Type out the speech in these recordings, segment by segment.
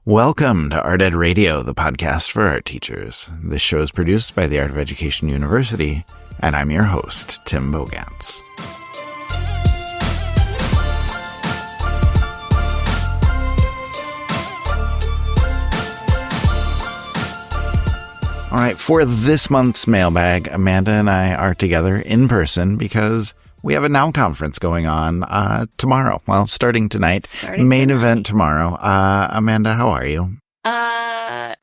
Welcome to Art Ed Radio, the podcast for art teachers. This show is produced by the Art of Education University, and I'm your host, Tim Bogantz. All right, for this month's mailbag, Amanda and I are together in person because we have a Now conference going on tomorrow. Well, starting tonight. Main event tomorrow. Amanda, how are you? Good.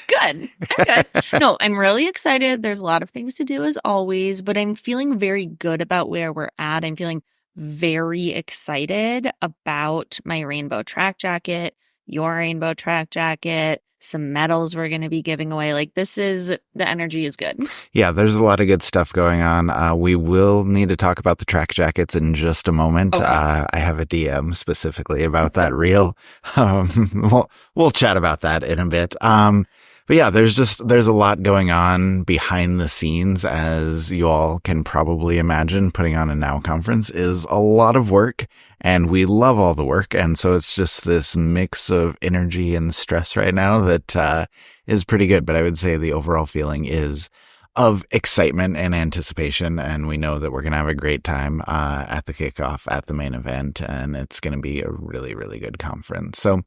I'm good. No, I'm really excited. There's a lot of things to do as always, but I'm feeling very good about where we're at. I'm feeling very excited about my rainbow track jacket, your rainbow track jacket, some medals we're going to be giving away. The energy is good. Yeah, there's a lot of good stuff going on. We will need to talk about the track jackets in just a moment. Okay. I have a DM specifically about that reel. We'll chat about that in a bit. But yeah, there's a lot going on behind the scenes, as you all can probably imagine. Putting on a Now conference is a lot of work, and we love all the work. And so it's just this mix of energy and stress right now that is pretty good. But I would say the overall feeling is of excitement and anticipation. And we know that we're going to have a great time at the kickoff, at the main event, and it's going to be a really, really good conference. So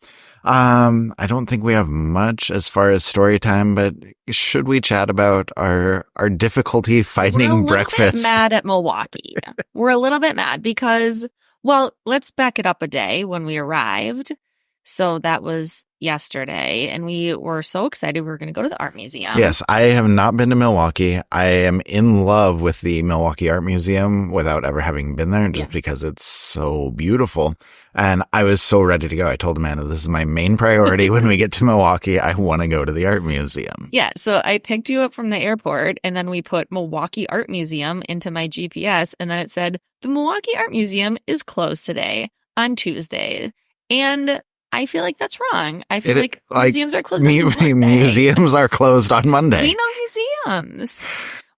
I don't think we have much as far as story time, but should we chat about our difficulty finding breakfast? We're a little bit mad at Milwaukee. We're a little bit mad because, well, let's back it up a day when we arrived. So that was yesterday, and we were so excited we were going to go to the art museum. Yes, I have not been to Milwaukee. I am in love with the Milwaukee Art Museum without ever having been there, just because it's so beautiful. And I was so ready to go. I told Amanda, this is my main priority when we get to Milwaukee. I want to go to the art museum. Yeah, so I picked you up from the airport, and then we put Milwaukee Art Museum into my GPS, and then it said, the Milwaukee Art Museum is closed today on Tuesday. And I feel like that's wrong. I feel like museums are closed on Monday. Museums are closed on Monday. We know museums.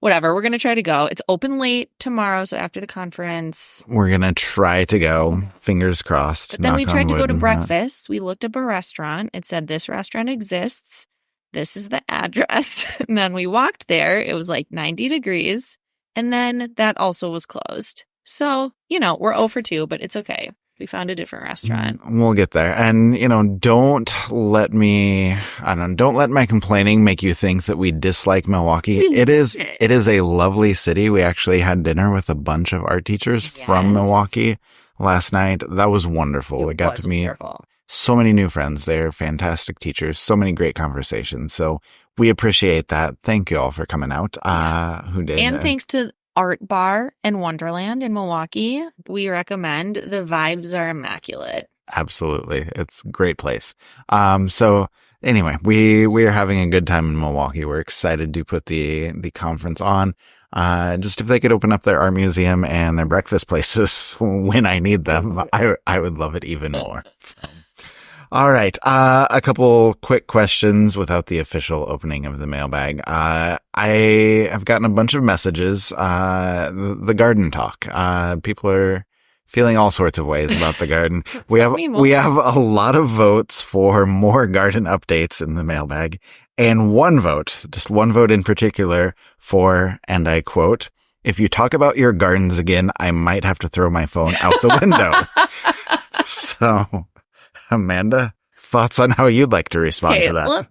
Whatever. We're going to try to go. It's open late tomorrow, so after the conference. We're going to try to go. Fingers crossed. But then we tried to go to breakfast. We looked up a restaurant. It said, this restaurant exists. This is the address. And then we walked there. It was like 90 degrees. And then that also was closed. So, we're 0 for 2, but it's okay. We found a different restaurant. We'll get there. And, don't let my complaining make you think that we dislike Milwaukee. It is a lovely city. We actually had dinner with a bunch of art teachers from Milwaukee last night. That was wonderful. We got to meet so many new friends. They're fantastic teachers. So many great conversations. So we appreciate that. Thank you all for coming out. Who did. And thanks to Art Bar and Wonderland in Milwaukee. We recommend. The vibes are immaculate. Absolutely. It's a great place. So anyway, we are having a good time in Milwaukee. We're excited to put the conference on. Just if they could open up their art museum and their breakfast places when I need them, I would love it even more. All right. A couple quick questions without the official opening of the mailbag. I have gotten a bunch of messages, the garden talk. People are feeling all sorts of ways about the garden. We have a lot of votes for more garden updates in the mailbag, and just one vote in particular for, and I quote, if you talk about your gardens again, I might have to throw my phone out the window. So, Amanda, thoughts on how you'd like to respond to that? Well,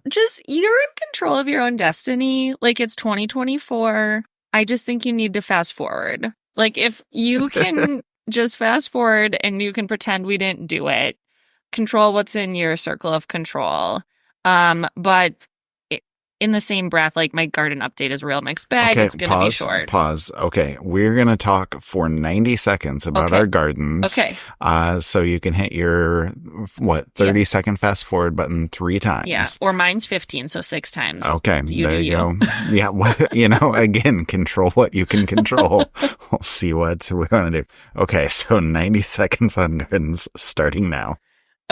you're in control of your own destiny. It's 2024. I just think you need to fast forward. If you can just fast forward and you can pretend we didn't do it, control what's in your circle of control. But in the same breath, my garden update is a real mixed bag. Okay, it's going to be short. Pause. Okay. We're going to talk for 90 seconds about our gardens. Okay. So you can hit your, 30-second fast forward button 3 times. Yeah. Or mine's 15, so 6 times. Okay. There you go. Yeah. Again, control what you can control. We'll see what we want to do. Okay. So 90 seconds on gardens starting now.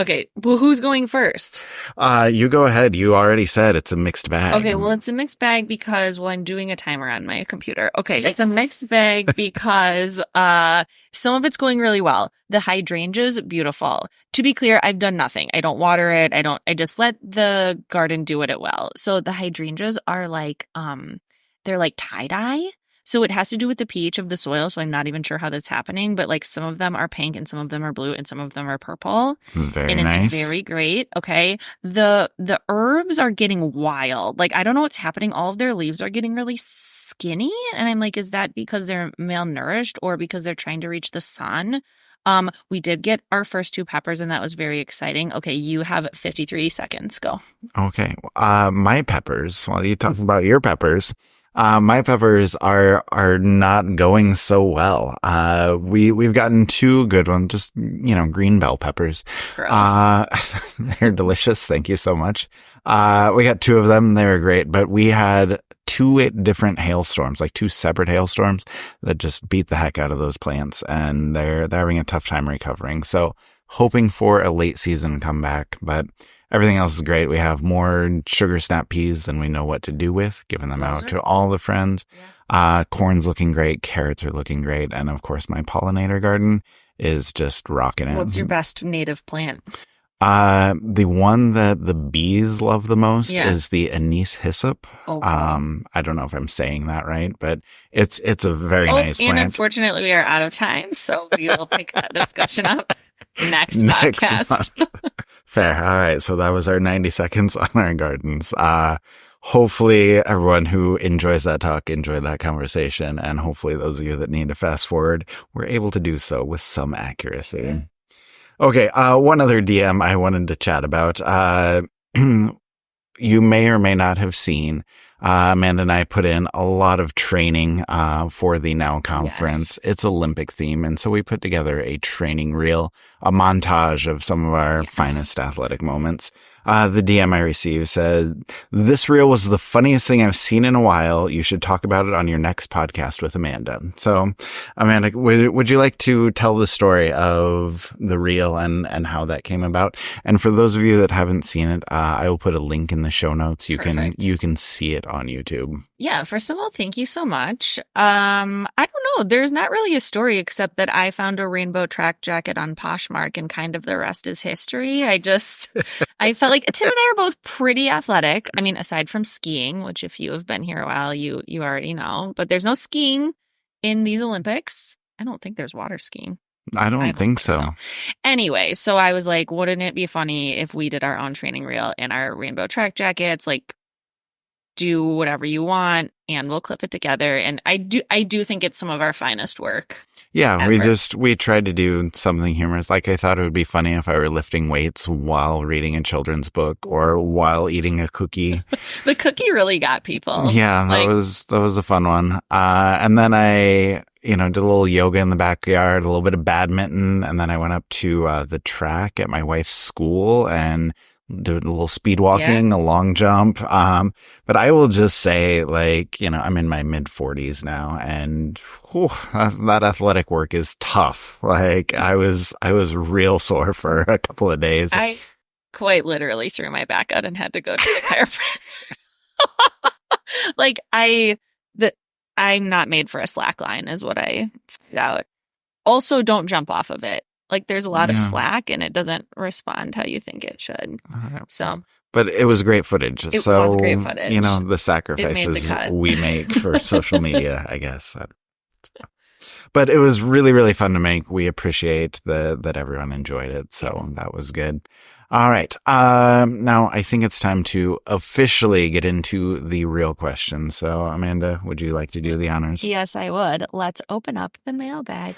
Okay, well, who's going first? You go ahead. You already said it's a mixed bag. Okay, well, it's a mixed bag because, well, I'm doing a timer on my computer. Okay, it's a mixed bag because some of it's going really well. The hydrangeas, beautiful. To be clear, I've done nothing. I don't water it. I just let the garden do what it will. So the hydrangeas are like, they're like tie-dye. So it has to do with the pH of the soil. So I'm not even sure how that's happening, but like some of them are pink and some of them are blue and some of them are purple. Very and it's nice. very great. Okay. The herbs are getting wild. Like I don't know what's happening. All of their leaves are getting really skinny. And I'm like, is that because they're malnourished or because they're trying to reach the sun? We did get our first 2 peppers and that was very exciting. Okay, you have 53 seconds. Go. Okay. My peppers, while you talk about your peppers, my peppers are not going so well. We've gotten 2 good ones, just, green bell peppers. Gross. They're delicious. Thank you so much. We got 2 of them. They were great, but we had 2 different hailstorms, like 2 separate hailstorms that just beat the heck out of those plants, and they're having a tough time recovering. So hoping for a late season comeback, but everything else is great. We have more sugar snap peas than we know what to do with, giving them out to all the friends. Yeah. Corn's looking great. Carrots are looking great. And of course, my pollinator garden is just rocking it. What's your best native plant? The one that the bees love the most is the anise hyssop. Oh, I don't know if I'm saying that right, but it's a very nice plant. And unfortunately, we are out of time, so we will pick that discussion up next podcast. Fair. All right. So that was our 90 seconds on our gardens. Hopefully everyone who enjoys that talk enjoyed that conversation. And hopefully those of you that need to fast forward were able to do so with some accuracy. Okay. One other DM I wanted to chat about. You may or may not have seen, Amanda and I put in a lot of training for the Now conference. Yes. It's Olympic theme. And so we put together a training reel, a montage of some of our finest athletic moments. The DM I received said, "This reel was the funniest thing I've seen in a while. You should talk about it on your next podcast with Amanda." So, Amanda, would you like to tell the story of the reel and how that came about? And for those of you that haven't seen it, I will put a link in the show notes. You can see it on YouTube. Yeah, first of all, thank you so much. I don't know. There's not really a story except that I found a rainbow track jacket on Poshmark and kind of the rest is history. I felt like Tim and I are both pretty athletic. I mean, aside from skiing, which if you have been here a while, you already know, but there's no skiing in these Olympics. I don't think there's water skiing. I don't think so. Anyway, so I was like, wouldn't it be funny if we did our own training reel in our rainbow track jackets? Like, do whatever you want and we'll clip it together. And I do think it's some of our finest work. Yeah, ever. we tried to do something humorous. Like I thought it would be funny if I were lifting weights while reading a children's book or while eating a cookie. The cookie really got people. Yeah, that was a fun one. And then I, did a little yoga in the backyard, a little bit of badminton, and then I went up to the track at my wife's school and did a little speed walking, a long jump. But I will just say, I'm in my mid 40s now, and that athletic work is tough. Like I was real sore for a couple of days. I quite literally threw my back out and had to go to the chiropractor. I'm not made for a slack line is what I found out. Also, don't jump off of it. Like there's a lot of slack and it doesn't respond how you think it should. But it was great footage. It was great footage. The sacrifices we make for social media, I guess. But it was really, really fun to make. We appreciate that everyone enjoyed it. So that was good. All right. Now I think it's time to officially get into the real questions. So Amanda, would you like to do the honors? Yes, I would. Let's open up the mailbag.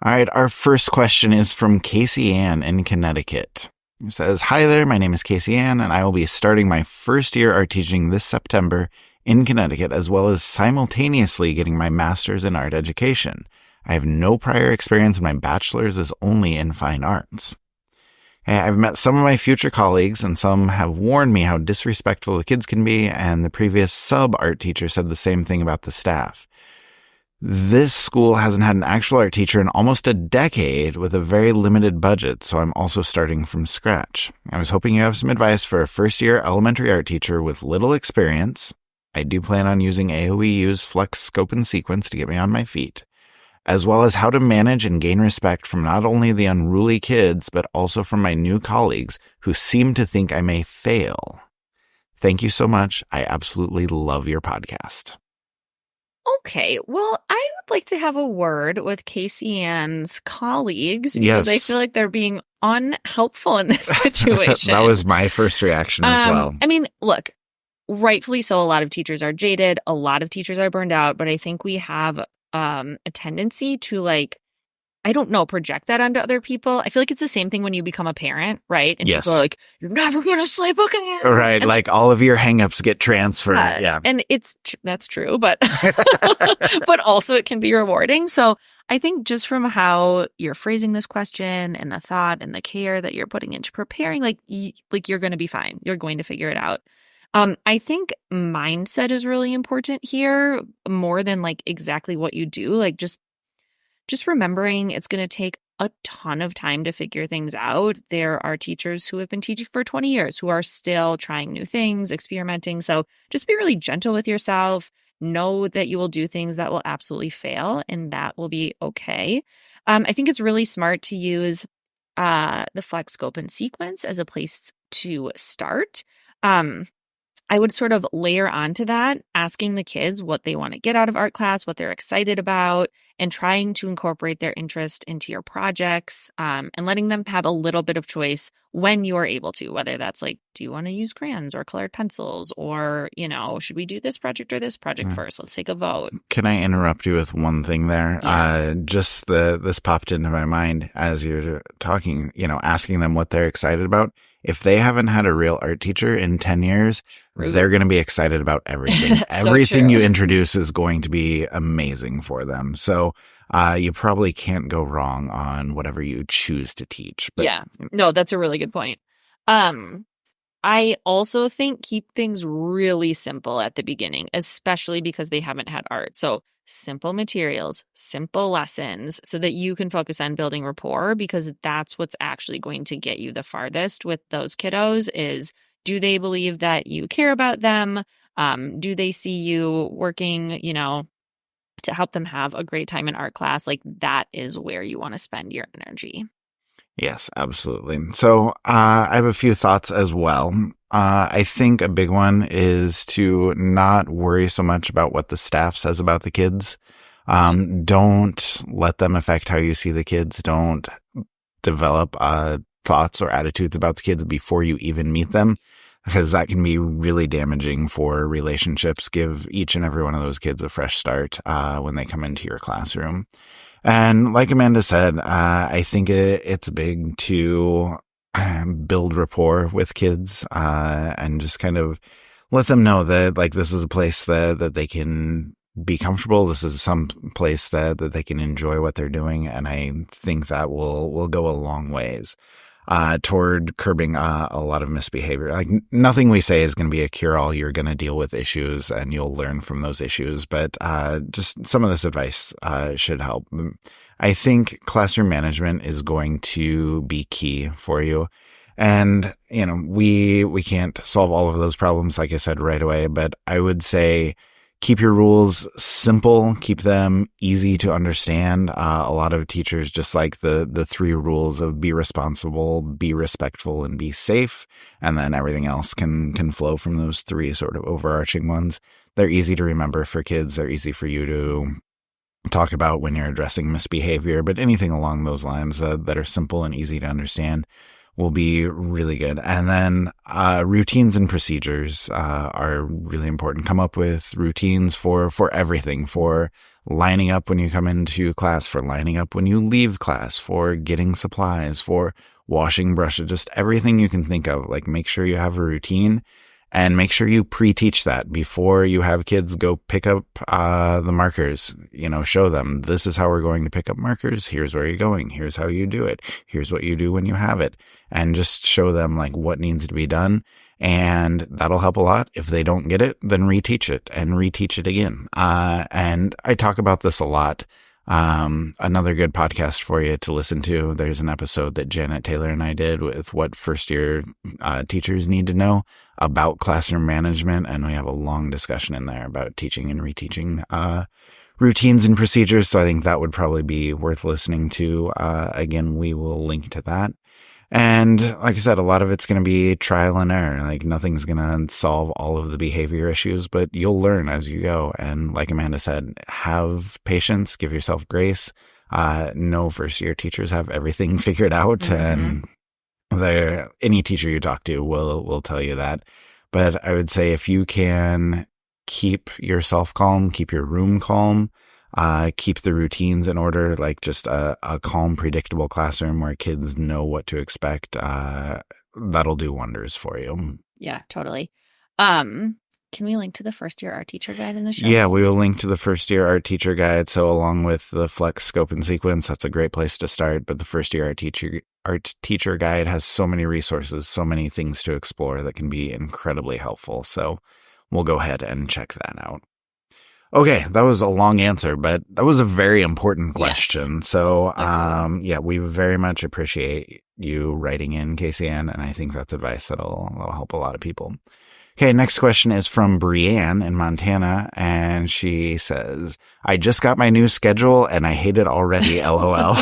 All right, our first question is from Casey Ann in Connecticut. It says, "Hi there, my name is Casey Ann, and I will be starting my first year art teaching this September in Connecticut, as well as simultaneously getting my master's in art education. I have no prior experience, and my bachelor's is only in fine arts. I've met some of my future colleagues, and some have warned me how disrespectful the kids can be, and the previous sub-art teacher said the same thing about the staff. This school hasn't had an actual art teacher in almost a decade with a very limited budget, so I'm also starting from scratch. I was hoping you have some advice for a first-year elementary art teacher with little experience. I do plan on using AOEU's Flux, Scope, and Sequence to get me on my feet, as well as how to manage and gain respect from not only the unruly kids, but also from my new colleagues who seem to think I may fail. Thank you so much. I absolutely love your podcast. Okay, well, I would like to have a word with Casey Ann's colleagues because I feel like they're being unhelpful in this situation. That was my first reaction as well. I mean, look, rightfully so, a lot of teachers are jaded, a lot of teachers are burned out, but I think we have a tendency to I don't know, project that onto other people. I feel like it's the same thing when you become a parent, right? And yes. People are like, you're never going to sleep again. Right. And, like all of your hangups get transferred. Yeah. And that's true, but, but also it can be rewarding. So I think just from how you're phrasing this question and the thought and the care that you're putting into preparing, you're going to be fine. You're going to figure it out. I think mindset is really important here more than exactly what you do. Just remembering it's going to take a ton of time to figure things out. There are teachers who have been teaching for 20 years who are still trying new things, experimenting. So just be really gentle with yourself. Know that you will do things that will absolutely fail, and that will be okay. I think it's really smart to use the Flex, Scope, and Sequence as a place to start. I would sort of layer onto that, asking the kids what they want to get out of art class, what they're excited about, and trying to incorporate their interest into your projects, and letting them have a little bit of choice when you are able to, whether that's do you want to use crayons or colored pencils, or, should we do this project or this project first? Let's take a vote. Can I interrupt you with one thing there? Yes. This popped into my mind as you're talking, asking them what they're excited about. If they haven't had a real art teacher in 10 years, they're going to be excited about everything. Everything you introduce is going to be amazing for them. So you probably can't go wrong on whatever you choose to teach. But, yeah. No, that's a really good point. I also think keep things really simple at the beginning, especially because they haven't had art. So simple materials, simple lessons, so that you can focus on building rapport, because that's what's actually going to get you the farthest with those kiddos is, do they believe that you care about them? Do they see you working, to help them have a great time in art class? That is where you want to spend your energy. Yes, absolutely. So I have a few thoughts as well. I think a big one is to not worry so much about what the staff says about the kids. Don't let them affect how you see the kids. Don't develop thoughts or attitudes about the kids before you even meet them, because that can be really damaging for relationships. Give each and every one of those kids a fresh start when they come into your classroom. And like Amanda said, I think it's big to build rapport with kids and just kind of let them know that this is a place that they can be comfortable. This is some place that they can enjoy what they're doing. And I think that will go a long ways toward curbing a lot of misbehavior. Nothing we say is going to be a cure-all. You're going to deal with issues and you'll learn from those issues. But just some of this advice should help. I think classroom management is going to be key for you. And, we can't solve all of those problems, like I said, right away. But I would say keep your rules simple, keep them easy to understand. A lot of teachers just like the 3 rules of be responsible, be respectful, and be safe. And then everything else can flow from those 3 sort of overarching ones. They're easy to remember for kids. They're easy for you to talk about when you're addressing misbehavior, but anything along those lines that are simple and easy to understand will be really good. And then routines and procedures are really important. Come up with routines for everything, for lining up when you come into class, for lining up when you leave class, for getting supplies, for washing brushes, just everything you can think of. Make sure you have a routine And make sure you pre-teach that before you have kids go pick up the markers. Show them, this is how we're going to pick up markers. Here's where you're going. Here's how you do it. Here's what you do when you have it. And just show them like what needs to be done. And that'll help a lot. If they don't get it, then reteach it and reteach it again. And I talk about this a lot. Another good podcast for you to listen to. There's an episode that Janet Taylor and I did with what first year teachers need to know about classroom management. And we have a long discussion in there about teaching and reteaching routines and procedures. So I think that would probably be worth listening to. Again, we will link to that. And like I said, a lot of it's going to be trial and error. Like nothing's going to solve all of the behavior issues, but you'll learn as you go. And like Amanda said, have patience, give yourself grace. No first year teachers have everything figured out. And any teacher you talk to will tell you that. But I would say if you can keep yourself calm, keep your room calm, keep the routines in order, like just a calm, predictable classroom where kids know what to expect. That'll do wonders for you. Yeah, totally. Can we link to the first year art teacher guide in the show? Yeah, we will link to the first year art teacher guide. So along with the Flex Scope and Sequence, that's a great place to start. But the first year art teacher guide has so many resources, so many things to explore that can be incredibly helpful. So we'll go ahead and check that out. Okay, that was a long answer, but that was a very important question. Yes. So, we very much appreciate you writing in, Casey Ann, and I think that's advice that'll help a lot of people. Okay, next question is from Brianne in Montana, and she says, I just got my new schedule and I hate it already, LOL.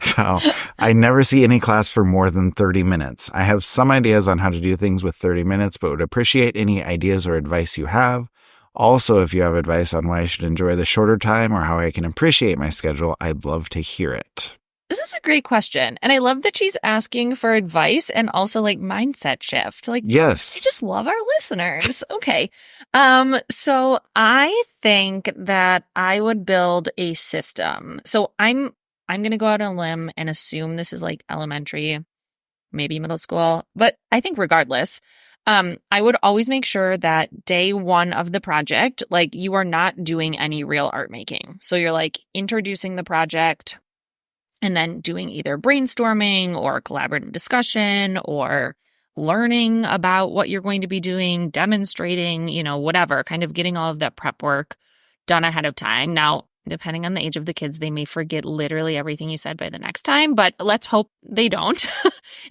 So, I never see any class for more than 30 minutes. I have some ideas on how to do things with 30 minutes, but would appreciate any ideas or advice you have. Also, if you have advice on why I should enjoy the shorter time or how I can appreciate my schedule, I'd love to hear it. This is a great question. And I love that she's asking for advice and also like mindset shift. Like, yes, I just love our listeners. Okay. So I think that I would build a system. So I'm going to go out on a limb and assume this is like elementary, maybe middle school, but I think regardless, I would always make sure that day one of the project, like you are not doing any real art making. So you're like introducing the project and then doing either brainstorming or collaborative discussion or learning about what you're going to be doing, demonstrating, whatever, kind of getting all of that prep work done ahead of time. Now, depending on the age of the kids, they may forget literally everything you said by the next time, but let's hope they don't.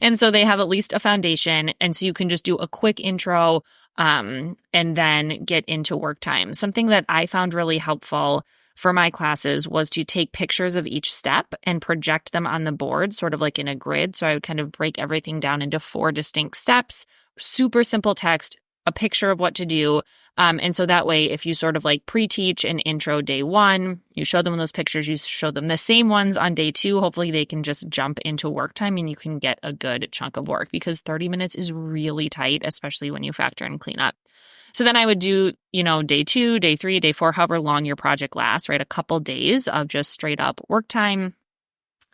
And so they have at least a foundation. And so you can just do a quick intro and then get into work time. Something that I found really helpful for my classes was to take pictures of each step and project them on the board, sort of like in a grid. So I would kind of break everything down into 4 distinct steps, super simple text, a picture of what to do. And so that way, if you sort of like pre-teach an intro day one, you show them those pictures, you show them the same ones on day 2, hopefully they can just jump into work time and you can get a good chunk of work because 30 minutes is really tight, especially when you factor in cleanup. So then I would do, day 2, day 3, day 4, however long your project lasts, right? A couple days of just straight up work time.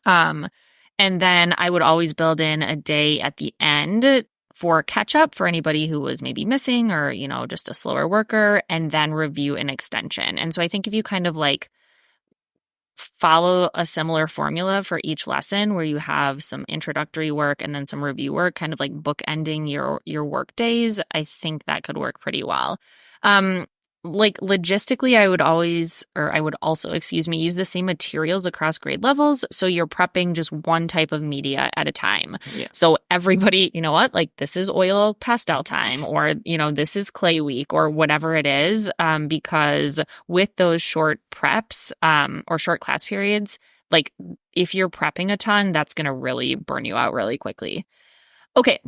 And then I would always build in a day at the end for catch up for anybody who was maybe missing or, just a slower worker, and then review an extension. And so I think if you kind of like follow a similar formula for each lesson where you have some introductory work and then some review work, kind of like bookending your work days, I think that could work pretty well. Like logistically, I would also use the same materials across grade levels. So you're prepping just one type of media at a time. Yeah. So everybody, like this is oil pastel time, or, this is clay week or whatever it is. Because with those short preps, or short class periods, like if you're prepping a ton, that's going to really burn you out really quickly. Okay.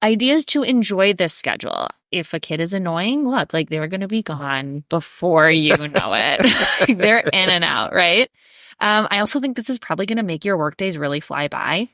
Ideas to enjoy this schedule. If a kid is annoying, look, like they're going to be gone before you know it. They're in and out, right? I also think this is probably going to make your work days really fly by.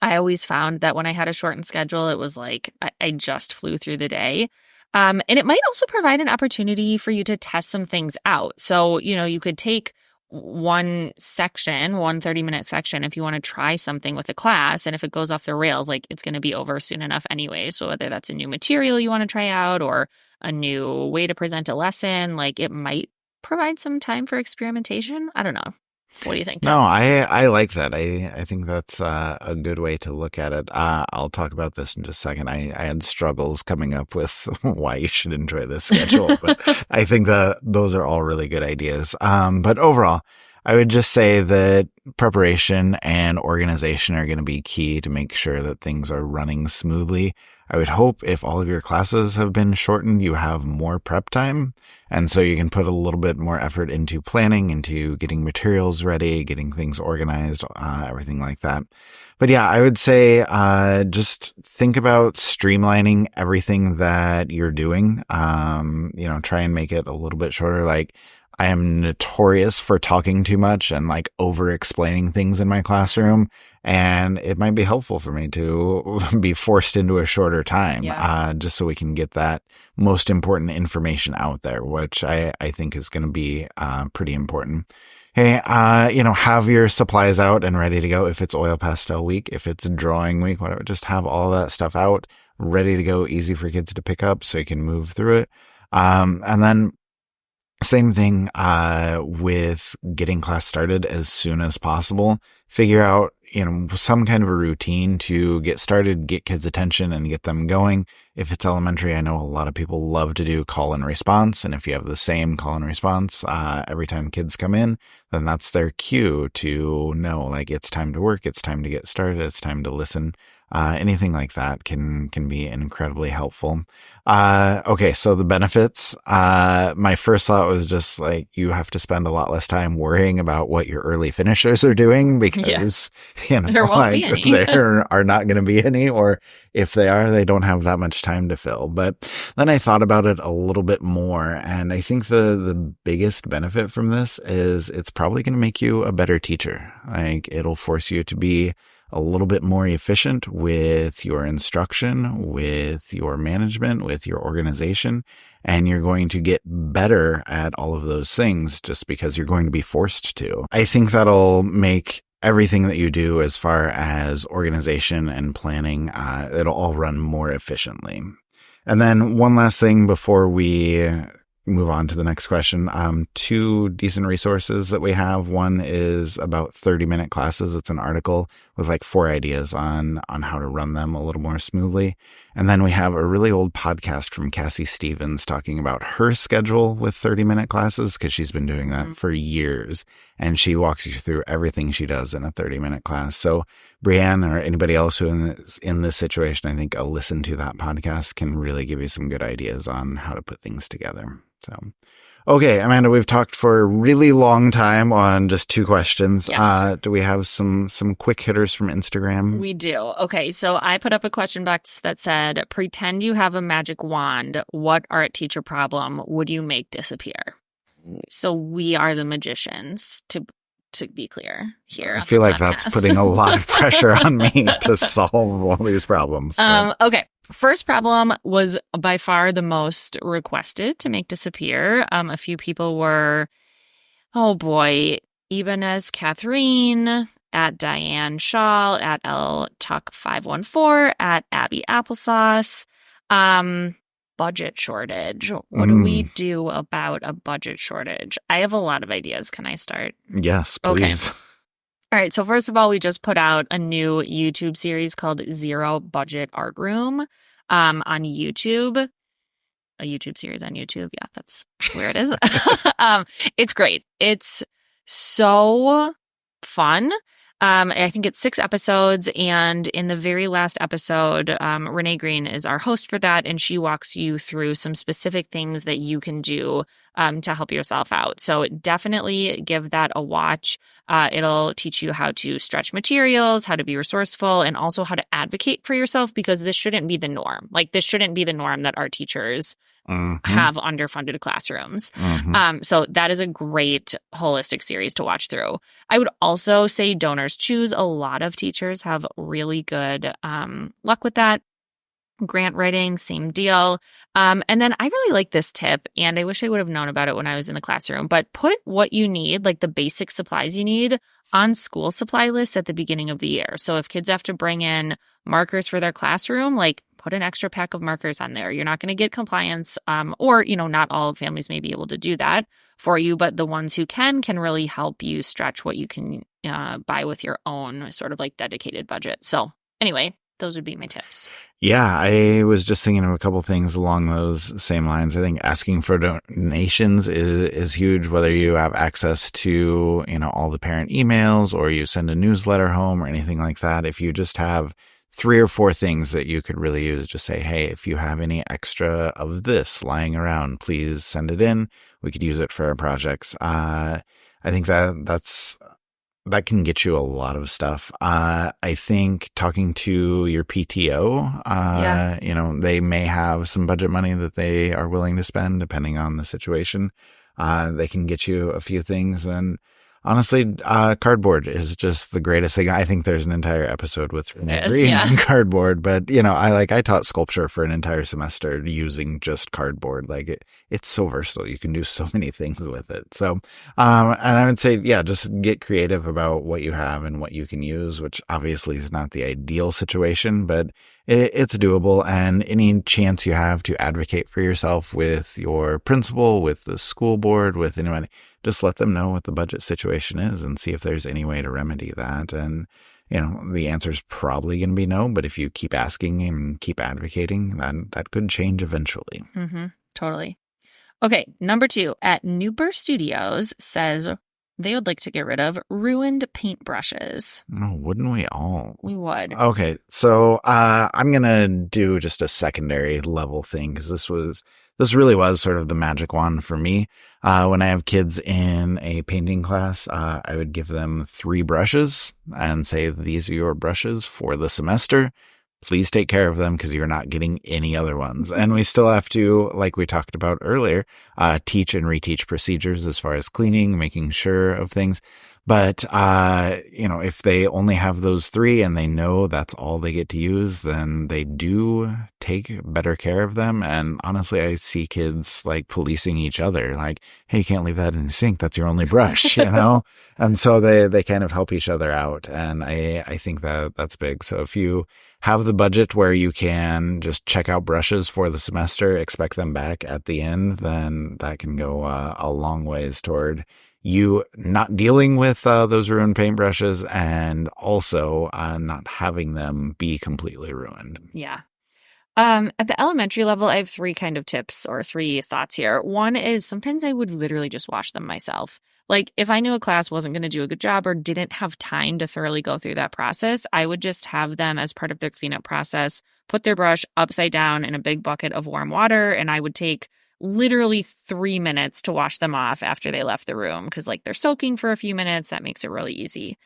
I always found that when I had a shortened schedule, it was like I just flew through the day. And it might also provide an opportunity for you to test some things out. So, you could take one 30-minute section, if you want to try something with a class, and if it goes off the rails, like it's going to be over soon enough anyway. So whether that's a new material you want to try out or a new way to present a lesson, like it might provide some time for experimentation. I don't know. What do you think, Tim? No, I like that. I think that's a good way to look at it. I'll talk about this in just a second. I had struggles coming up with why you should enjoy this schedule, but I think that those are all really good ideas. But overall, I would just say that preparation and organization are going to be key to make sure that things are running smoothly. I would hope if all of your classes have been shortened, you have more prep time. And so you can put a little bit more effort into planning, into getting materials ready, getting things organized, everything like that. But yeah, I would say just think about streamlining everything that you're doing. Try and make it a little bit shorter. Like, I am notorious for talking too much and like over explaining things in my classroom. And it might be helpful for me to be forced into a shorter time, just so we can get that most important information out there, which I think is going to be pretty important. Hey, have your supplies out and ready to go. If it's oil pastel week, if it's drawing week, whatever, just have all that stuff out, ready to go, easy for kids to pick up so you can move through it. And then same thing with getting class started as soon as possible. Figure out, some kind of a routine to get started, get kids' attention and get them going. If it's elementary, I know a lot of people love to do call and response. And if you have the same call and response every time kids come in, then that's their cue to know, like, it's time to work, it's time to get started, it's time to listen. Anything like that can be incredibly helpful. Okay, so the benefits. My first thought was just like, you have to spend a lot less time worrying about what your early finishers are doing because, there won't be any. There are not going to be any, or if they are, they don't have that much time to fill. But then I thought about it a little bit more, and I think the biggest benefit from this is it's probably going to make you a better teacher. Like, it'll force you to be a little bit more efficient with your instruction, with your management, with your organization, and you're going to get better at all of those things just because you're going to be forced to. I think that'll make everything that you do as far as organization and planning, it'll all run more efficiently. And then one last thing before we move on to the next question. 2 decent resources that we have. One is about 30-minute classes. It's an article with like 4 ideas on how to run them a little more smoothly. And then we have a really old podcast from Cassie Stevens talking about her schedule with 30-minute classes, because she's been doing that for years. And she walks you through everything she does in a 30-minute class. So Brianne or anybody else who is in this situation, I think a listen to that podcast can really give you some good ideas on how to put things together. So, okay, Amanda, we've talked for a really long time on just 2 questions. Yes. Do we have some quick hitters from Instagram? We do. Okay, so I put up a question box that said, pretend you have a magic wand. What art teacher problem would you make disappear? So we are the magicians, to be clear here. I feel like that's putting a lot of pressure on me to solve all these problems. Okay. First problem was by far the most requested to make disappear. A few people were, Ibanez Catherine, at Diane Shaw, at L Tuck 514, at Abby Applesauce. Budget shortage. What do we do about a budget shortage? I have a lot of ideas. Can I start? Yes, please. Okay. All right. So first of all, we just put out a new YouTube series called Zero Budget Art Room on YouTube. A YouTube series on YouTube. Yeah, that's where it is. It's great. It's so fun. I think it's 6 episodes, and in the very last episode, Renee Green is our host for that, and she walks you through some specific things that you can do to help yourself out. So definitely give that a watch. It'll teach you how to stretch materials, how to be resourceful, and also how to advocate for yourself, because this shouldn't be the norm. Like, this shouldn't be the norm that art teachers have underfunded classrooms. So that is a great holistic series to watch through. I would also say Donors Choose. A lot of teachers have really good luck with that. Grant writing, same deal. And then I really like this tip, and I wish I would have known about it when I was in the classroom, but put what you need, like the basic supplies you need, on school supply lists at the beginning of the year. So if kids have to bring in markers for their classroom, like put an extra pack of markers on there. You're not going to get compliance, or, not all families may be able to do that for you, but the ones who can really help you stretch what you can buy with your own sort of like dedicated budget. So anyway, those would be my tips. Yeah, I was just thinking of a couple things along those same lines. I think asking for donations is huge, whether you have access to, all the parent emails or you send a newsletter home or anything like that. If you just have 3 or 4 things that you could really use, just say, hey, if you have any extra of this lying around, please send it in. We could use it for our projects. I think that can get you a lot of stuff. I think talking to your PTO, they may have some budget money that they are willing to spend depending on the situation. They can get you a few things. And honestly, cardboard is just the greatest thing. I think there's an entire episode with Renee on cardboard, but I taught sculpture for an entire semester using just cardboard. Like it's so versatile. You can do so many things with it. So, and I would say, just get creative about what you have and what you can use, which obviously is not the ideal situation, but it's doable. And any chance you have to advocate for yourself with your principal, with the school board, with anyone, just let them know what the budget situation is and see if there's any way to remedy that. And, the answer is probably going to be no, but if you keep asking and keep advocating, then that could change eventually. Mm-hmm. Totally. Okay. Number 2 at Newper Studios says they would like to get rid of ruined paintbrushes. Oh, wouldn't we all? We would. Okay. So, I'm going to do just a secondary level thing because this really was sort of the magic wand for me. When I have kids in a painting class, I would give them 3 brushes and say, these are your brushes for the semester. Please take care of them because you're not getting any other ones. And we still have to, like we talked about earlier, teach and reteach procedures as far as cleaning, making sure of things. But, if they only have those 3 and they know that's all they get to use, then they do take better care of them. And honestly, I see kids like policing each other, like, hey, you can't leave that in the sink. That's your only brush, And so they kind of help each other out. And I think that's big. So if you have the budget where you can just check out brushes for the semester, expect them back at the end, then that can go a long ways toward you not dealing with those ruined paintbrushes and also not having them be completely ruined. Yeah. At the elementary level, I have 3 kind of tips or 3 thoughts here. One is sometimes I would literally just wash them myself. Like if I knew a class wasn't going to do a good job or didn't have time to thoroughly go through that process, I would just have them as part of their cleanup process, put their brush upside down in a big bucket of warm water, and I would take literally 3 minutes to wash them off after they left the room because they're soaking for a few minutes. That makes it really easy.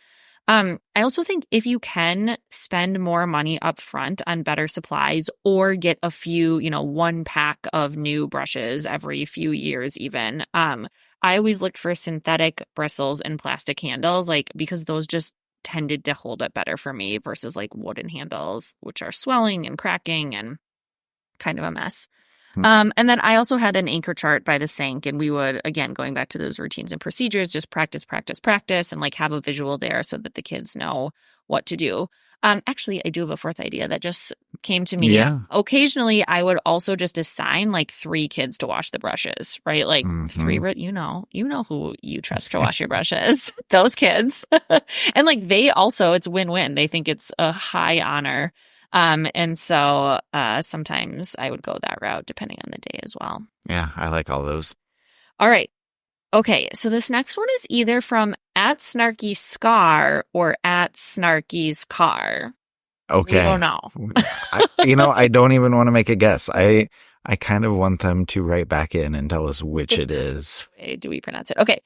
I also think if you can spend more money up front on better supplies or get a few, 1 pack of new brushes every few years even, I always looked for synthetic bristles and plastic handles, because those just tended to hold up better for me versus wooden handles, which are swelling and cracking and kind of a mess. And then I also had an anchor chart by the sink, and we would, again, going back to those routines and procedures, just practice, and have a visual there so that the kids know what to do. Actually, I do have a 4th idea that just came to me. Yeah. Occasionally, I would also just assign 3 kids to wash the brushes, right? 3, you know who you trust to wash your brushes, those kids. And they also, it's win-win. They think it's a high honor. And so sometimes I would go that route depending on the day as well. Yeah, I like all those. All right. Okay, so this next one is either from @SnarkyScar or @Snarky's car. Okay. We don't know. I don't even want to make a guess. I kind of want them to write back in and tell us which it is. Do we pronounce it? Okay.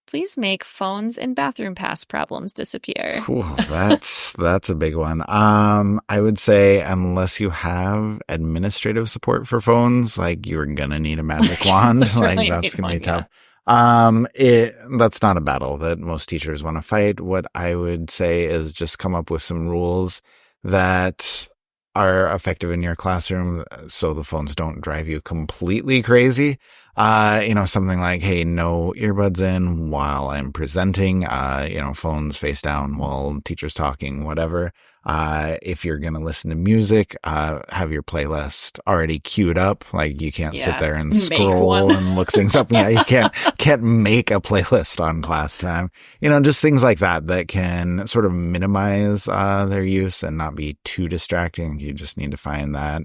Please make phones and bathroom pass problems disappear. Ooh, that's a big one. I would say unless you have administrative support for phones, you're gonna need a magic wand. That's gonna be tough. That's not a battle that most teachers want to fight. What I would say is just come up with some rules that are effective in your classroom so the phones don't drive you completely crazy. Something like, hey, no earbuds in while I'm presenting, phones face down while teacher's talking, whatever. If you're going to listen to music, have your playlist already queued up. Like you can't sit there and scroll and look things up. Yeah, you can't make a playlist on class time. Just things like that can sort of minimize, their use and not be too distracting. You just need to find that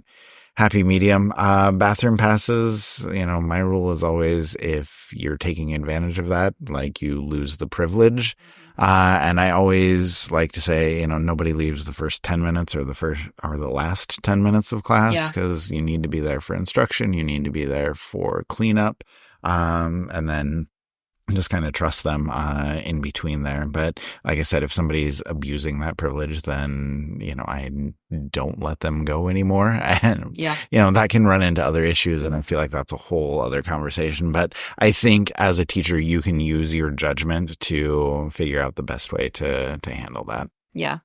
happy medium. Bathroom passes, my rule is always if you're taking advantage of that, like you lose the privilege. And I always like to say, nobody leaves the first 10 minutes or the last 10 minutes of class because you need to be there for instruction. You need to be there for cleanup. And then just kind of trust them in between there. But like I said, if somebody's abusing that privilege, then, I don't let them go anymore. And, that can run into other issues. And I feel like that's a whole other conversation. But I think as a teacher, you can use your judgment to figure out the best way to handle that. Yeah.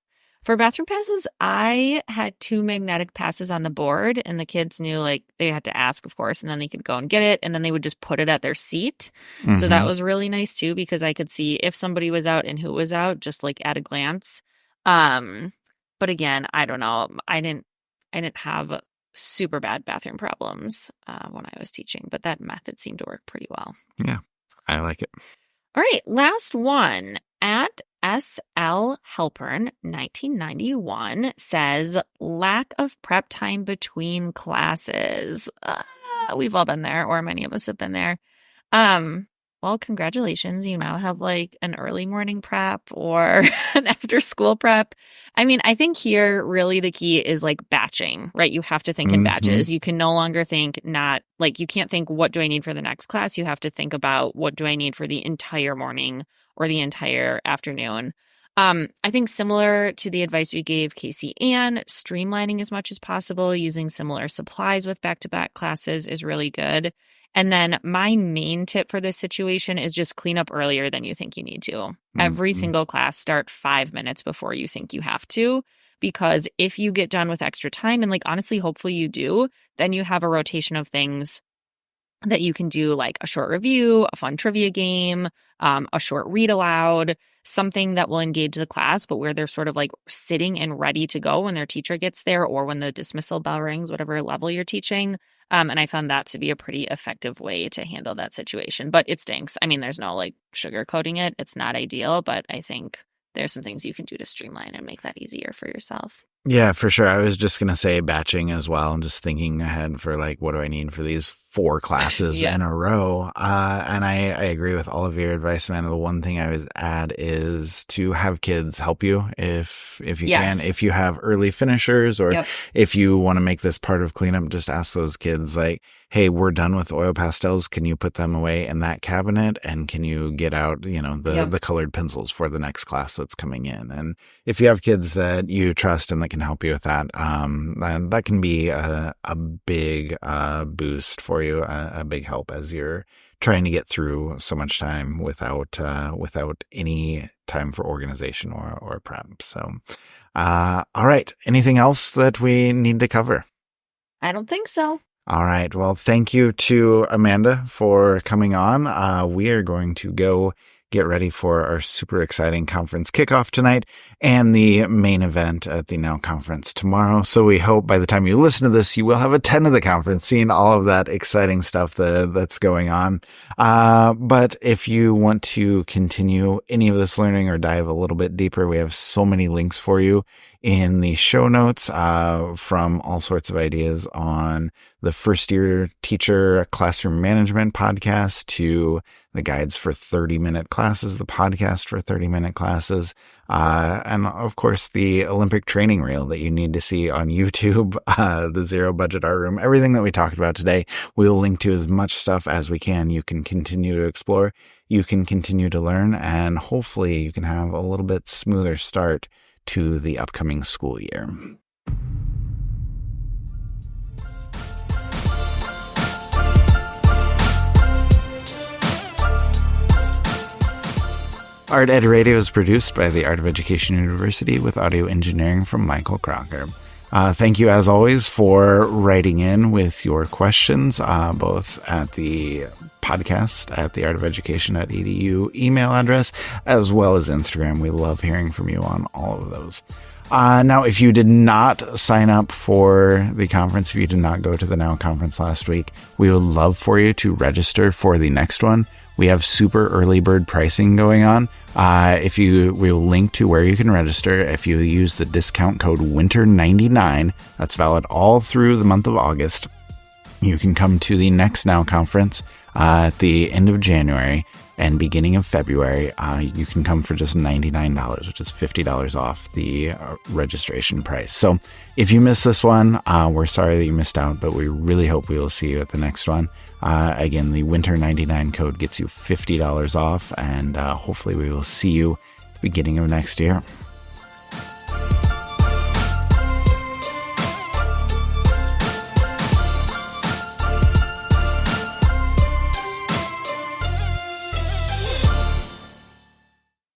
For bathroom passes, I had 2 magnetic passes on the board, and the kids knew they had to ask, of course, and then they could go and get it, and then they would just put it at their seat. Mm-hmm. So that was really nice too, because I could see if somebody was out and who was out, just at a glance. But again, I don't know. I didn't have super bad bathroom problems when I was teaching, but that method seemed to work pretty well. Yeah, I like it. All right, last one. At SL Helpern 1991 says lack of prep time between classes. We've all been there, or many of us have been there. Well, congratulations. You now have an early morning prep or an after school prep. I mean, I think here really the key is batching, right? You have to think in batches. You can no longer think you can't think, what do I need for the next class? You have to think about, what do I need for the entire morning or the entire afternoon? I think similar to the advice we gave Casey Ann, streamlining as much as possible, using similar supplies with back-to-back classes is really good. And then my main tip for this situation is just clean up earlier than you think you need to. Every single class, start 5 minutes before you think you have to, because if you get done with extra time, and honestly, hopefully you do, then you have a rotation of things that you can do, like a short review, a fun trivia game, a short read aloud, something that will engage the class, but where they're sort of sitting and ready to go when their teacher gets there or when the dismissal bell rings, whatever level you're teaching. And I found that to be a pretty effective way to handle that situation. But it stinks. I mean, there's no sugarcoating it. It's not ideal, but I think there's some things you can do to streamline and make that easier for yourself. Yeah, for sure. I was just going to say batching as well. I'm just thinking ahead for what do I need for these 4 classes in a row? And I agree with all of your advice, man. The one thing I would add is to have kids help you if you can. If you have early finishers or if you want to make this part of cleanup, just ask those kids hey, we're done with oil pastels. Can you put them away in that cabinet? And can you get out, the colored pencils for the next class that's coming in? And if you have kids that you trust and that can help you with that, that can be a big boost for you, a big help as you're trying to get through so much time without any time for organization or prep. So, all right. Anything else that we need to cover? I don't think so. All right. Well, thank you to Amanda for coming on. We are going to go get ready for our super exciting conference kickoff tonight and the main event at the Now Conference tomorrow. So we hope by the time you listen to this, you will have attended the conference, seen all of that exciting stuff that's going on. But if you want to continue any of this learning or dive a little bit deeper, we have so many links for you in the show notes, from all sorts of ideas on the first year teacher classroom management podcast to the guides for 30-minute classes, the podcast for 30-minute classes, and of course the Olympic training reel that you need to see on YouTube, the Zero Budget Art Room, everything that we talked about today. We'll link to as much stuff as we can. You can continue to explore, you can continue to learn, and hopefully you can have a little bit smoother start to the upcoming school year. Art Ed Radio is produced by the Art of Education University with audio engineering from Michael Crocker. Thank you, as always, for writing in with your questions, both at the podcast at theartofeducation.edu email address, as well as Instagram. We love hearing from you on all of those. Now, if you did not sign up for the conference, if you did not go to the Now conference last week, we would love for you to register for the next one. We have super early bird pricing going on. We will link to where you can register. If you use the discount code WINTER99, that's valid all through the month of August. You can come to the next Now conference at the end of January and beginning of February. You can come for just $99, which is $50 off the registration price. So if you missed this one, we're sorry that you missed out, but we really hope we will see you at the next one. Again, the WINTER99 code gets you $50 off, and hopefully we will see you at the beginning of next year.